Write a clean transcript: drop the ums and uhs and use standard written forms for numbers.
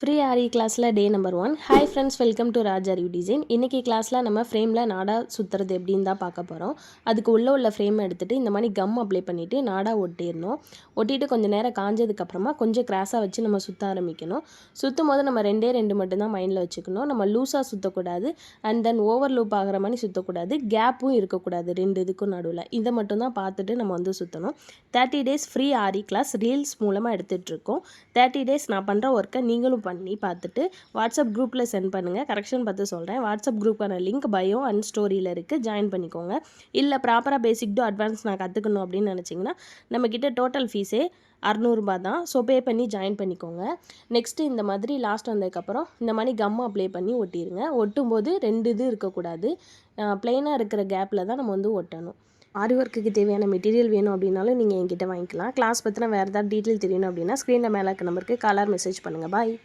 Free ஆரி கிளாஸில் டே number 1. Hi friends, welcome to Raj அறிவு design. இன்றைக்கி கிளாஸில் நம்ம ஃப்ரேமில் நாடா சுற்றுறது எப்படின்னு தான் பார்க்க போகிறோம். அதுக்கு உள்ள ஃப்ரேம் எடுத்துகிட்டு இந்த மாதிரி கம் அப்ளை பண்ணிவிட்டு நாடா ஒட்டிடணும். ஒட்டிட்டு கொஞ்சம் நேரம் காஞ்சதுக்கப்புறமா கொஞ்சம் கிராஸாக வச்சு நம்ம சுற்ற ஆரம்பிக்கணும். சுற்றும் போது நம்ம ரெண்டு மட்டும்தான் மைண்டில் வச்சுக்கணும். நம்ம லூஸாக சுற்றக்கூடாது, அண்ட் தென் ஓவர் லூப் ஆகிற மாதிரி சுற்றக்கூடாது, கேப்பும் இருக்கக்கூடாது ரெண்டு இதுக்கும் நடுவில். இதை மட்டும்தான் பார்த்துட்டு நம்ம வந்து சுற்றணும். 30 days ஃப்ரீ ஆரி கிளாஸ் ரீல்ஸ் மூலமாக எடுத்துகிட்ருக்கோம். 30 days நான் பண்ணுற ஒர்க்கை நீங்களும் பண்ணி பார்த்துட்டு வாட்ஸ்அப் குரூப்பில் சென்ட் பண்ணுங்கள். கரெக்ஷன் பார்த்து சொல்கிறேன். வாட்ஸ்அப் குரூப்பான லிங்க் பயோ அண்ட் ஸ்டோரியில் இருக்குது, ஜாயின் பண்ணிக்கோங்க. இல்லை ப்ராப்பராக பேசிக் டு அட்வான்ஸ் நான் கற்றுக்கணும் அப்படின்னு நினச்சிங்கன்னா நம்மக்கிட்ட டோட்டல் ஃபீஸே 600 தான். ஸோ பே பண்ணி ஜாயின் பண்ணிக்கோங்க. நெக்ஸ்ட்டு இந்த மாதிரி லாஸ்ட் வந்ததுக்கப்புறம் இந்த மாதிரி கம்மை அப்ளை பண்ணி ஒட்டிடுங்க. ஒட்டும்போது ரெண்டு இது இருக்கக்கூடாது, ப்ளெயினாக இருக்கிற கேப்பில் தான் நம்ம வந்து ஒட்டணும். ஆரி ஒர்க்குக்கு தேவையான மெட்டீரியல் வேணும் அப்படின்னாலும் நீங்கள் என்கிட்ட வாங்கிக்கலாம். கிளாஸ் பற்றின வேறு ஏதாவது டீட்டெயில் தெரியணும் அப்படின்னா ஸ்க்ரீனில் மேலே இருக்க நம்பருக்கு காலர் மெசேஜ் பண்ணுங்கள். பாய்.